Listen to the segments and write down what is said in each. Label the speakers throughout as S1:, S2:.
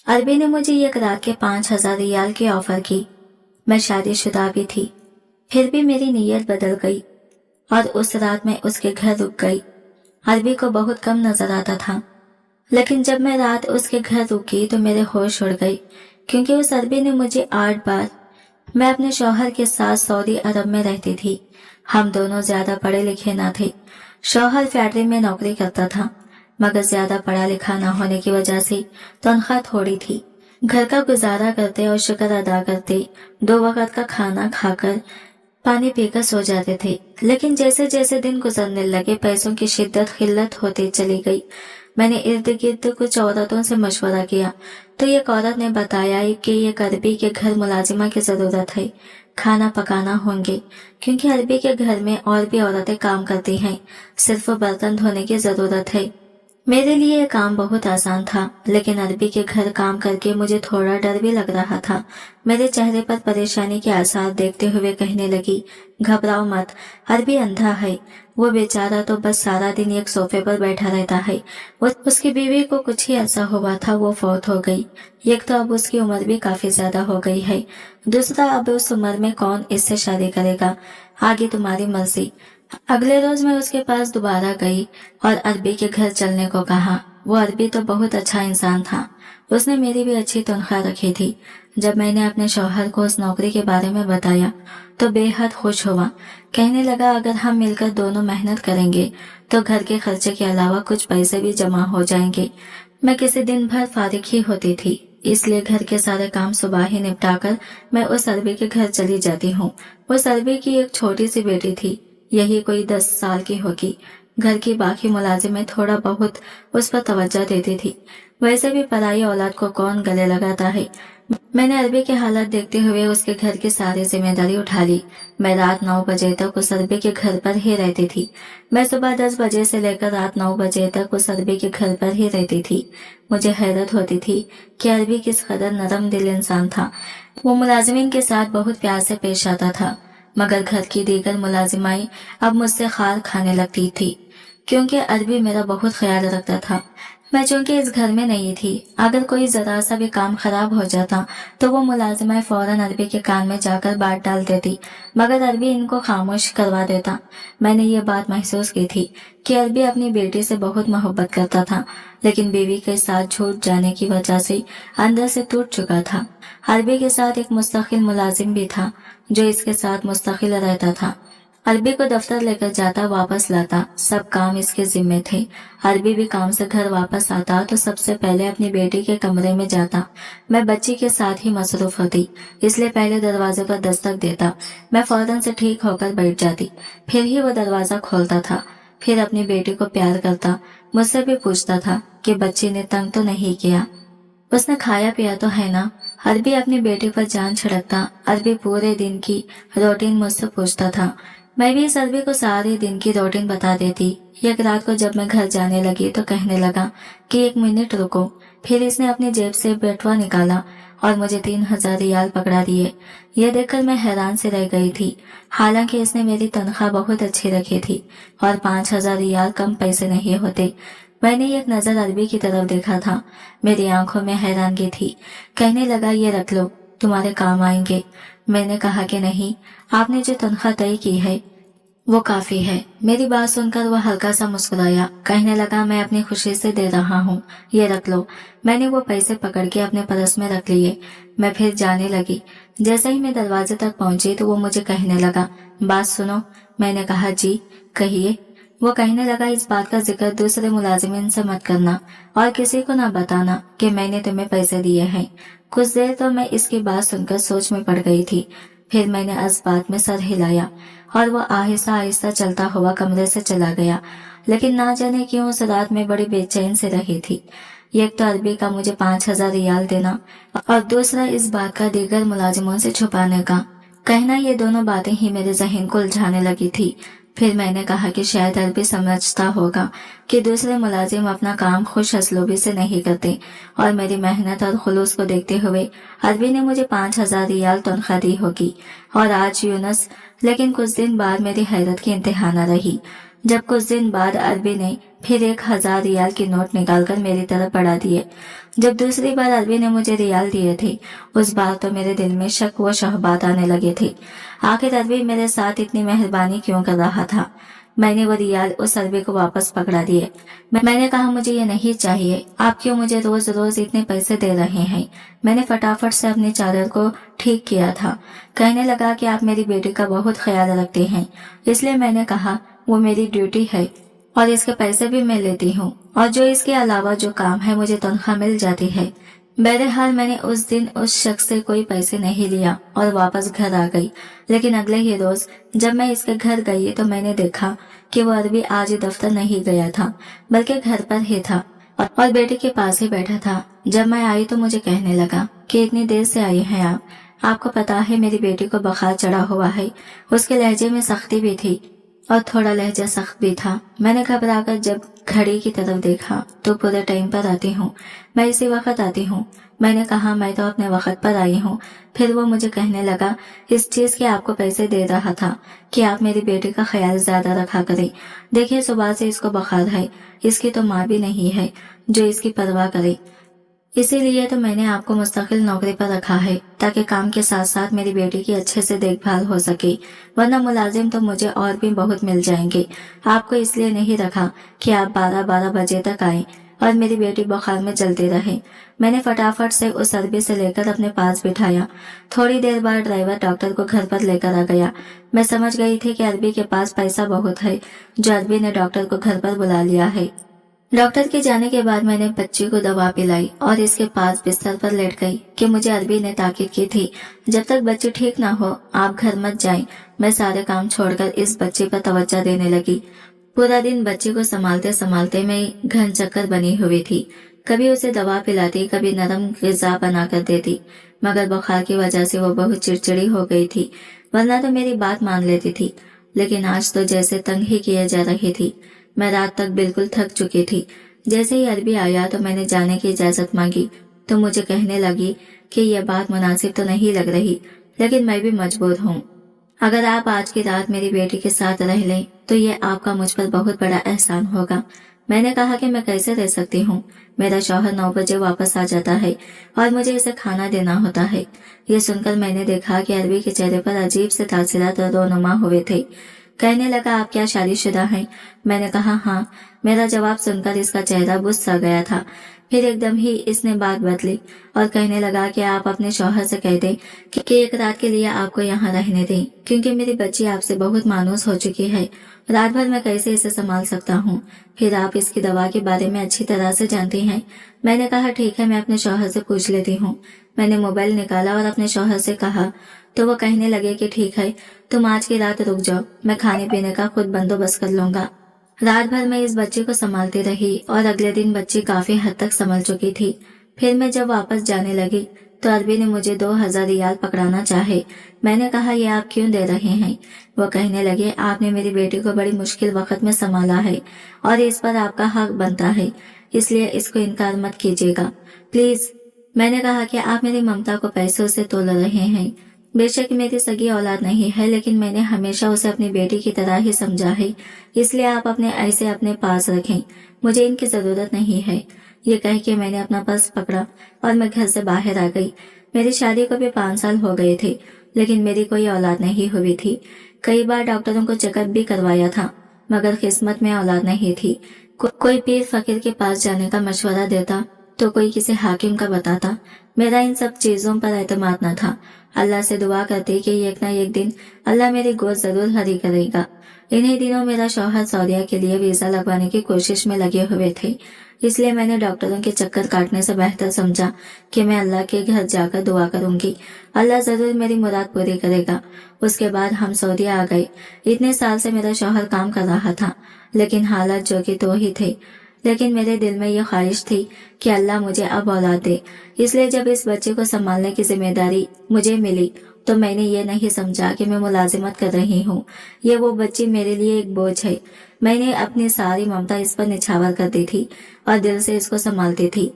S1: अरबी ने मुझे एक रात के 5,000 रियाल की ऑफर की। मैं शादीशुदा भी थी, फिर भी मेरी नीयत बदल गई और उस रात मैं उसके घर रुक गई। अरबी को बहुत कम नजर आता था, लेकिन जब मैं रात उसके घर रुकी तो मेरे होश उड़ गई, क्योंकि उस अरबी ने मुझे 8 बार। मैं अपने शौहर के साथ सऊदी अरब में रहती थी। हम दोनों ज्यादा पढ़े लिखे न थे। शौहर फैक्ट्री में नौकरी करता था, मगर ज्यादा पढ़ा लिखा न होने की वजह से तनख्वाह थोड़ी थी। घर का गुजारा करते और शुक्र अदा करते, 2 वक्त का खाना खाकर पानी पीकर सो जाते थे। लेकिन जैसे जैसे दिन गुजरने लगे, पैसों की शिद्दत किल्लत होती चली गई। मैंने इर्द गिर्द कुछ औरतों से मशवरा किया तो एक औरत ने बताया कि एक अरबी के घर मुलाजिमा की जरूरत है, खाना पकाना होंगे, क्योंकि अरबी के घर में और भी औरतें काम करती हैं, सिर्फ बर्तन धोने की जरूरत है। मेरे लिए ये काम बहुत आसान था, लेकिन अरबी के घर काम करके मुझे थोड़ा डर भी लग रहा था। मेरे चेहरे पर परेशानी के आसार देखते हुए कहने लगी, घबराओ मत, अरबी अंधा है। वो बेचारा तो बस सारा दिन एक सोफे पर बैठा रहता है। उसकी बीवी को कुछ ही ऐसा हुआ था, वो फौत हो गई। एक तो अब उसकी उम्र भी काफी ज्यादा हो गई है, दूसरा अब उस उम्र में कौन इससे शादी करेगा। आगे तुम्हारी मर्जी। अगले रोज मैं उसके पास दोबारा गई और अरबी के घर चलने को कहा। वो अरबी तो बहुत अच्छा इंसान था, उसने मेरी भी अच्छी तनख्वाह रखी थी। जब मैंने अपने शौहर को उस नौकरी के बारे में बताया तो बेहद खुश हुआ। कहने लगा, अगर हम मिलकर दोनों मेहनत करेंगे तो घर के खर्चे के अलावा कुछ पैसे भी जमा हो जाएंगे। मैं किसी दिन भर फारिग ही होती थी, इसलिए घर के सारे काम सुबह ही निपटाकर मैं उस अरबी के घर चली जाती हूँ। उस अरबी की एक छोटी सी बेटी थी, यही कोई 10 साल की होगी। घर की बाकी मुलाजिमें थोड़ा बहुत उस पर तवज्जो देती थी। वैसे भी पराई औलाद को कौन गले लगाता है। मैंने अरबी के हालात देखते हुए उसके घर की सारी जिम्मेदारी उठा ली। मैं रात 9 बजे तक उस अरबी के घर पर ही रहती थी। मैं सुबह 10 बजे से लेकर रात 9 बजे तक उस अरबी के घर पर ही रहती थी। मुझे हैरत होती थी कि अरबी किस कदर नरम दिल इंसान था। वो मुलाजिमीन के साथ बहुत प्यार से पेश आता था, मगर घर की दीगर मुलाजिमाएं अब मुझसे खार खाने लगती थी, क्योंकि अरबी मेरा बहुत ख्याल रखता था। मैं चूंकि इस घर में नहीं थी, अगर कोई जरा सा भी काम खराब हो जाता तो वो मुलाजिमाएं फौरन अरबी के कान में जाकर बात डाल देती, मगर अरबी इनको खामोश करवा देता। मैंने ये बात महसूस की थी कि अरबी अपनी बेटी से बहुत मोहब्बत करता था, लेकिन बीवी के साथ छूट जाने की वजह से अंदर से टूट चुका था। अरबी के साथ एक मुस्तकिल मुलाजिम भी था, जो इसके साथ मुस्तकिल रहता था। अरबी को दफ्तर लेकर जाता, वापस लाता, सब काम इसके जिम्मे थे। अरबी भी काम से घर वापस आता तो सबसे पहले अपनी बेटी के कमरे में जाता। मैं बच्ची के साथ ही मसरूफ होती, इसलिए पहले दरवाजे पर दस्तक देता। मैं फौरन से ठीक होकर बैठ जाती, फिर ही वो दरवाजा खोलता था। फिर अपनी बेटी को प्यार करता, मुझसे भी पूछता था कि बच्ची ने तंग तो नहीं किया, उसने खाया पिया तो है ना। अरबी अपनी बेटी पर जान छिड़कता। अरबी पूरे दिन की रूटीन मुझसे पूछता था। मैं भी इस अरबी को सारे दिन की रूटीन बता देती। एक रात को जब मैं घर जाने लगी तो कहने लगा कि 1 मिनट रुको। फिर इसने अपनी जेब से बटुआ निकाला और मुझे 3,000 रियाल पकड़ा दिए। यह देखकर मैं हैरान से रह गई थी। हालांकि इसने मेरी तनख्वाह बहुत अच्छी रखी थी और 5,000 रियाल कम पैसे नहीं होते। मैंने एक नजर अरबी की तरफ देखा था, मेरी आंखों में हैरानगी थी। कहने लगा, ये रख लो, तुम्हारे काम आएंगे। मैंने कहा कि नहीं, आपने जो तनख्वाह तय की है वो काफी है। मेरी बात सुनकर वह हल्का सा मुस्कुराया। कहने लगा, मैं अपनी खुशी से दे रहा हूँ, ये रख लो। मैंने वो पैसे पकड़ के अपने पर्स में रख लिए। मैं फिर जाने लगी। जैसे ही मैं दरवाजे तक पहुंची तो वो मुझे कहने लगा, बात सुनो। मैंने कहा, जी कहिए। वो कहने लगा, इस बात का जिक्र दूसरे मुलाजिमिन से मत करना और किसी को न बताना कि मैंने तुम्हें पैसे दिए हैं। कुछ देर तो मैं इसकी बात सुनकर सोच में पड़ गई थी। फिर मैंने इस बात में सर हिलाया और वो आहिस्ता आहिस्ता चलता हुआ कमरे से चला गया। लेकिन ना जाने क्यों उस रात में बड़ी बेचैन से रही थी। एक तो अरबी का मुझे 5,000 रियाल देना और दूसरा इस बात का दीगर मुलाजिमों से छुपाने का कहना। ये दोनों बातें ही मेरे जहन को उलझाने लगी थी। फिर मैंने कहा कि शायद अरबी समझता होगा कि दूसरे मुलाजिम अपना काम खुश असलूबी से नहीं करते और मेरी मेहनत और खुलूस को देखते हुए अरबी ने मुझे 5,000 रियाल तनख्वाह दी होगी। और आज यूनस। लेकिन कुछ दिन बाद मेरी हैरत की इंतहा न रही। जब कुछ दिन बाद अरबी ने फिर 1,000 रियाल की नोट निकालकर मेरी तरफ बढ़ा दिए। जब दूसरी बार अरबी ने मुझे रियाल दिए थे, उस बार तो मेरे दिल में शक व शहबात आने लगे थे। आखिर अरबी मेरे साथ इतनी मेहरबानी क्यों कर रहा था? मैंने वो रियाल उस अरबी को वापस पकड़ा दिए। मैंने कहा, मुझे ये नहीं चाहिए। आप क्यों मुझे रोज रोज इतने पैसे दे रहे हैं? मैंने फटाफट से अपनी चादर को ठीक किया था। कहने लगा कि आप मेरी बेटी का बहुत ख्याल रखते हैं, इसलिए मैंने कहा वो मेरी ड्यूटी है और इसके पैसे भी मैं लेती हूँ, और जो इसके अलावा जो काम है मुझे तनख्वाह मिल जाती है। बहरहाल मैंने उस दिन उस शख्स से कोई पैसे नहीं लिया और वापस घर आ गई। लेकिन अगले ही रोज जब मैं इसके घर गई तो मैंने देखा कि वो अरबी आज दफ्तर नहीं गया था, बल्कि घर पर ही था और बेटी के पास ही बैठा था। जब मैं आई तो मुझे कहने लगा कि इतनी देर से आई हैं आप, आपको पता है मेरी बेटी को बुखार चढ़ा हुआ है। उसके लहजे में सख्ती भी थी और थोड़ा लहजा सख्त भी था। मैंने घबराकर जब घड़ी की तरफ देखा तो पूरे टाइम पर आती हूँ, मैं इसी वक्त आती हूँ। मैंने कहा, मैं तो अपने वक्त पर आई हूँ। फिर वो मुझे कहने लगा, इस चीज के आपको पैसे दे रहा था कि आप मेरी बेटी का ख्याल ज्यादा रखा करें। देखिए, सुबह से इसको बुखार है, इसकी तो माँ भी नहीं है जो इसकी परवाह करे। इसीलिए तो मैंने आपको मुस्तकिल नौकरी पर रखा है, ताकि काम के साथ साथ मेरी बेटी की अच्छे से देखभाल हो सके, वरना मुलाजिम तो मुझे और भी बहुत मिल जाएंगे। आपको इसलिए नहीं रखा कि आप 12-12 बजे तक आए और मेरी बेटी बुखार में जलती रहे। मैंने फटाफट से उस अरबी से लेकर अपने पास बिठाया। थोड़ी देर बाद ड्राइवर डॉक्टर को घर पर लेकर आ गया। मैं समझ गई थी कि अरबी के पास पैसा बहुत है, जो अरबी ने डॉक्टर को घर पर बुला लिया है। डॉक्टर के जाने के बाद मैंने बच्ची को दवा पिलाई और इसके पास बिस्तर पर लेट गई कि मुझे अरबी ने ताकीद की थी, जब तक बच्ची ठीक ना हो आप घर मत जाएं। मैं सारे काम छोड़कर इस बच्चे पर तवज्जो देने लगी। पूरा दिन बच्ची को संभालते संभालते मैं घन चक्कर बनी हुई थी। कभी उसे दवा पिलाती, कभी नरम ग़िज़ा बनाकर देती, मगर बुखार की वजह से वो बहुत चिड़चिड़ी हो गई थी, वरना तो मेरी बात मान लेती थी। लेकिन आज तो जैसे तंग ही किए जा रही थी। मैं रात तक बिल्कुल थक चुकी थी। जैसे ही अरबी आया तो मैंने जाने की इजाजत मांगी तो मुझे कहने लगी कि यह बात मुनासिब तो नहीं लग रही, लेकिन मैं भी मजबूर हूँ। अगर आप आज की रात मेरी बेटी के साथ रह लें तो ये आपका मुझ पर बहुत बड़ा एहसान होगा। मैंने कहा कि मैं कैसे रह सकती हूँ, मेरा शौहर 9 बजे वापस आ जाता है और मुझे इसे खाना देना होता है। ये सुनकर मैंने देखा कि अरबी के चेहरे पर अजीब से तासिरात रोनुमा हुए थे। कहने लगा, आप क्या शादीशुदा हैं? मैंने कहा हाँ। मेरा जवाब सुनकर इसका चेहरा बुझ सा गया था। फिर एकदम ही इसने बात बदली और कहने लगा कि आप अपने शौहर से कह दें कि एक रात के लिए आपको यहाँ रहने दें, क्योंकि मेरी बच्ची आपसे बहुत मायूस हो चुकी है। रात भर मैं कैसे इसे संभाल सकता हूँ? फिर आप इसकी दवा के बारे में अच्छी तरह से जानती हैं। मैंने कहा ठीक है, मैं अपने शौहर से पूछ लेती हूँ। मैंने मोबाइल निकाला और अपने शौहर से कहा तो वो कहने लगे कि ठीक है, तुम आज की रात रुक जाओ, मैं खाने पीने का खुद बंदोबस्त कर लूंगा। रात भर मैं इस बच्चे को संभालती रही और अगले दिन बच्ची काफी हद तक संभल चुकी थी। फिर मैं जब वापस जाने लगी तो अरबी ने मुझे 2,000 रियाल पकड़ाना चाहे। मैंने कहा, ये आप क्यों दे रहे हैं? वो कहने लगे, आपने मेरी बेटी को बड़ी मुश्किल वक्त में संभाला है और इस पर आपका हक बनता है, इसलिए इसको इनकार मत कीजिएगा प्लीज। मैंने कहा कि आप मेरी ममता को पैसों से तोल रहे हैं। बेशक मेरी सगी औलाद नहीं है, लेकिन मैंने हमेशा उसे अपनी बेटी की तरह ही समझा है, इसलिए आप अपने ऐसे अपने पास रखें, मुझे इनकी जरूरत नहीं है। ये कह के मैंने अपना पर्स पकड़ा और मैं घर से बाहर आ गई। मेरी शादी को भी 5 साल हो गए थे, लेकिन मेरी कोई औलाद नहीं हुई थी। कई बार डॉक्टरों को चेकअप भी करवाया था, मगर किस्मत में औलाद नहीं थी। कोई पीर फकीर के पास जाने का मशवरा देता तो कोई किसी हाकिम का बताता। मेरा इन सब चीजों पर एतमाद न था। अल्लाह से दुआ करती कि एक न एक दिन अल्लाह मेरी गोद जरूर हरी करेगा। इन्हीं दिनों मेरा शौहर सऊदीया के लिए वीजा लगवाने की कोशिश में लगे हुए थे, इसलिए मैंने डॉक्टरों के चक्कर काटने से बेहतर समझा कि मैं अल्लाह के घर जाकर दुआ करूंगी, अल्लाह जरूर मेरी मुराद पूरी करेगा। उसके बाद हम सऊदीया आ गए। इतने साल से मेरा शौहर काम कर रहा था, लेकिन हालात जो कि तो ही थे। लेकिन मेरे दिल में ये ख्वाहिश थी कि अल्लाह मुझे अब औलाद दे, इसलिए जब इस बच्चे को संभालने की जिम्मेदारी मुझे मिली तो मैंने ये नहीं समझा कि मैं मुलाजिमत कर रही हूँ। ये वो बच्ची मेरे लिए एक बोझ है। मैंने अपनी सारी ममता इस पर निछावर कर दी थी और दिल से इसको संभालती थी।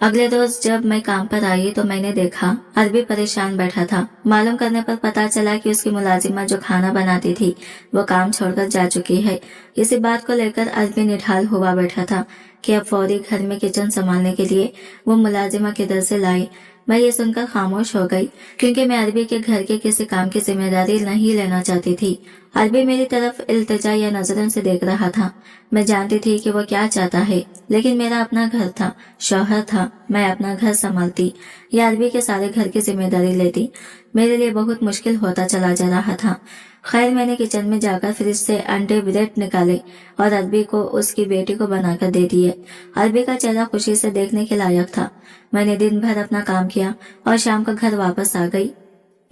S1: अगले रोज जब मैं काम पर आई तो मैंने देखा अरबी परेशान बैठा था। मालूम करने पर पता चला कि उसकी मुलाजिमा जो खाना बनाती थी वो काम छोड़कर जा चुकी है। इसी बात को लेकर अरबी निढाल हुआ बैठा था कि अब फौरी घर में किचन संभालने के लिए वो मुलाजिमा किधर से लाए। मैं ये सुनकर खामोश हो गई क्योंकि मैं अरबी के घर के किसी काम की जिम्मेदारी नहीं लेना चाहती थी। अरबी मेरी तरफ इल्तिजा या नजरों से देख रहा था। मैं जानती थी कि वो क्या चाहता है, लेकिन मेरा अपना घर था, शौहर था, मैं अपना घर संभालती या अरबी के सारे घर की जिम्मेदारी लेती, मेरे लिए बहुत मुश्किल होता चला जा रहा था। खैर मैंने किचन में जाकर फ्रिज से अंडे ब्रेड निकाले और अरबी को उसकी बेटी को बनाकर दे दिए। अरबी का चेहरा खुशी से देखने के लायक था। मैंने दिन भर अपना काम किया और शाम को घर वापस आ गई।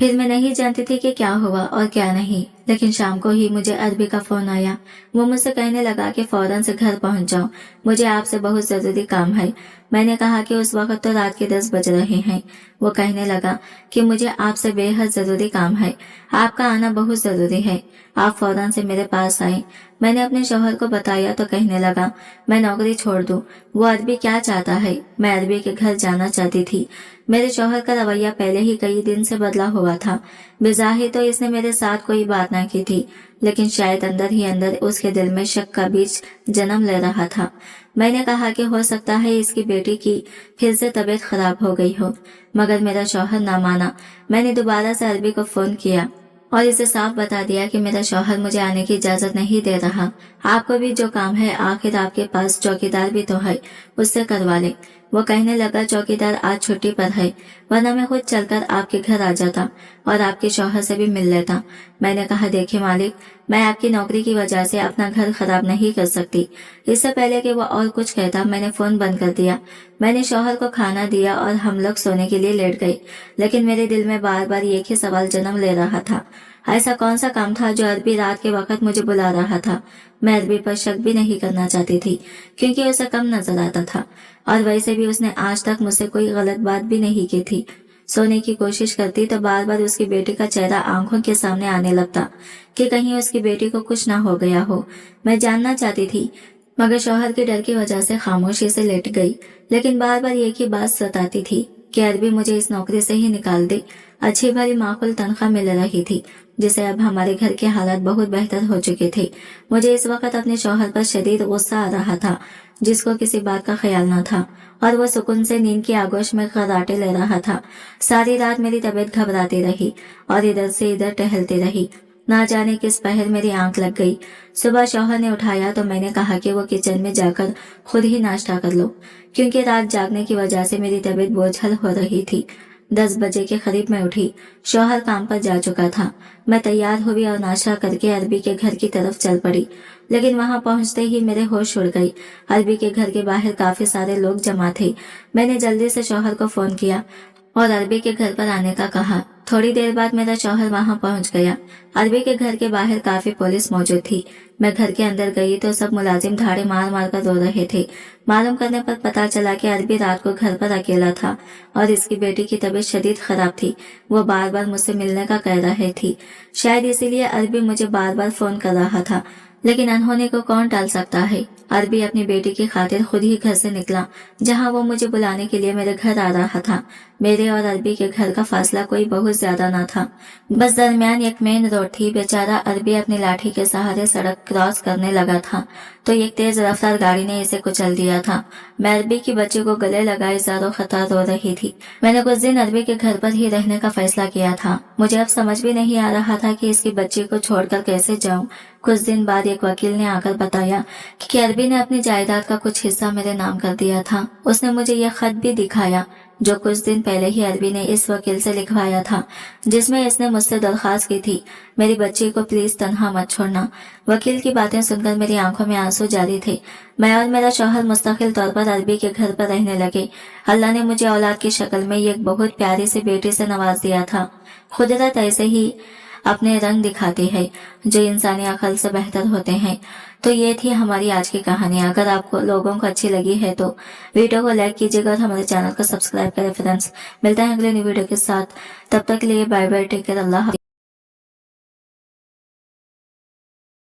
S1: फिर मैं नहीं जानती थी कि क्या हुआ और क्या नहीं, लेकिन शाम को ही मुझे अरबी का फोन आया। वो मुझसे कहने लगा कि फौरन से घर पहुंच जाओ, मुझे आपसे बहुत जरूरी काम है। मैंने कहा कि उस वक्त तो रात के 10 बज रहे हैं। वो कहने लगा कि मुझे आपसे बेहद जरूरी काम है, आपका आना बहुत जरूरी है, आप फौरन से मेरे पास आए। मैंने अपने शौहर को बताया तो कहने लगा मैं नौकरी छोड़ दूं। वो अरबी क्या चाहता है? मैं अरबी के घर जाना चाहती थी। मेरे शौहर का रवैया पहले ही कई दिन से बदला हुआ था। बेज़ाहिर तो इसने मेरे साथ कोई बात न की थी, लेकिन शायद अंदर ही अंदर उसके दिल में शक का बीज जन्म ले रहा था। मैंने कहा कि हो सकता है इसकी बेटी की फिर से तबीयत खराब हो गई हो, मगर मेरा शौहर ना माना। मैंने दोबारा से अरबी को फोन किया और इसे साफ बता दिया कि मेरा शौहर मुझे आने की इजाजत नहीं दे रहा। आपको भी जो काम है, आखिर आपके पास चौकीदार भी तो है, उससे करवा ले। वो कहने लगा चौकीदार आज छुट्टी पर है, वरना मैं खुद चलकर आपके घर आ जाता और आपके शौहर से भी मिल लेता। मैंने कहा देखिए मालिक, मैं आपकी नौकरी की वजह से अपना घर खराब नहीं कर सकती। इससे पहले कि वो और कुछ कहता मैंने फोन बंद कर दिया। मैंने शौहर को खाना दिया और हम लोग सोने के लिए लेट गए, लेकिन मेरे दिल में बार बार एक ही सवाल जन्म ले रहा था, ऐसा कौन सा काम था जो अरबी रात के वक्त मुझे बुला रहा था। मैं अरबी पर शक भी नहीं करना चाहती थी क्योंकि उसे कम नजर आता था और वैसे भी उसने आज तक मुझसे कोई गलत बात भी नहीं की थी। सोने की कोशिश करती तो बार बार उसकी बेटी का चेहरा आंखों के सामने आने लगता कि कहीं उसकी बेटी को कुछ ना हो गया हो। मैं जानना चाहती थी, मगर शौहर के डर की वजह से खामोशी से लेट गई। लेकिन बार बार एक ही बात सताती थी कि अरबी मुझे इस नौकरी से ही निकाल दे। अच्छी भली माकूल तनख्वाह मिल रही थी, जिसे अब हमारे घर के हालात बहुत बेहतर हो चुके थे। मुझे इस वक्त अपने शौहर पर शदीद गुस्सा आ रहा था, जिसको किसी बात का ख्याल न था, और वो सुकून से नींद की आगोश में खर्राटे ले रहा था। सारी रात मेरी तबीयत घबराती रही और इधर से इधर टहलती रही। ना जाने किस पहर मेरी आंख लग गई। सुबह शौहर ने उठाया तो मैंने कहा कि वो किचन में जाकर खुद ही नाश्ता कर लो, क्योंकि रात जागने की वजह से मेरी तबीयत बोझल हो रही थी। 10 बजे के करीब मैं उठी। शौहर काम पर जा चुका था। मैं तैयार हुई और नाश्ता करके अरबी के घर की तरफ चल पड़ी, लेकिन वहां पहुंचते ही मेरे होश उड़ गई। अरबी के घर के बाहर काफी सारे लोग जमा थे। मैंने जल्दी से शौहर को फोन किया और अरबी के घर पर आने का कहा। थोड़ी देर बाद मेरा शौहर वहां पहुंच गया। अरबी के घर के बाहर काफी पुलिस मौजूद थी। मैं घर के अंदर गई तो सब मुलाजिम धाड़े मार मार कर रो रहे थे। मालूम करने पर पता चला कि अरबी रात को घर पर अकेला था और इसकी बेटी की तबीयत शदीद खराब थी। वो बार बार मुझसे मिलने का कह रही थी। शायद इसीलिए अरबी मुझे बार बार फोन कर रहा था, लेकिन अनहोनी को कौन टाल सकता है। अरबी अपनी बेटी की खातिर खुद ही घर से निकला, जहां वो मुझे बुलाने के लिए मेरे घर आ रहा था। मेरे और अरबी के घर का फासला कोई बहुत ज्यादा न था, बस दरमियान एक मेन रोड थी। बेचारा अरबी अपनी लाठी के सहारे सड़क क्रॉस करने लगा था तो एक तेज रफ्तार गाड़ी ने इसे कुचल दिया था। मैं अरबी की बच्ची को गले लगाए जारो खतर रो रही थी। मैंने कुछ दिन अरबी के घर पर ही रहने का फैसला किया था। मुझे अब समझ भी नहीं आ रहा था कि इसकी बच्ची को छोड़कर कैसे जाऊं। कुछ दिन बाद एक वकील ने आकर बताया कि अरबी ने अपनी जायदाद का कुछ हिस्सा मेरे नाम कर दिया था। उसने मुझे यह खत भी दिखाया जो कुछ दिन पहले ही अरबी ने इस वकील से लिखवाया था, जिसमें इसने मुझसे दरख्वास्त की थी मेरी बच्ची को प्लीज तन्हा मत छोड़ना। वकील की बातें सुनकर मेरी आंखों में आंसू जारी थे। मैं और मेरा शौहर मुस्तकिल तौर पर अरबी के घर पर रहने लगे। अल्लाह ने मुझे औलाद की शक्ल में एक बहुत प्यारी सी बेटी से नवाज दिया था। खुदरत ऐसे ही अपने रंग दिखाती है जो इंसानी अकल से बेहतर होते हैं। तो ये थी हमारी आज की कहानी। अगर आपको लोगों को अच्छी लगी है तो वीडियो को लाइक कीजिएगा और हमारे चैनल को सब्सक्राइब करें फ्रेंड्स। मिलते हैं अगले न्यू वीडियो के साथ, तब तक के लिए बाय बाय, टेक केयर, अल्लाह हाफ़िज़।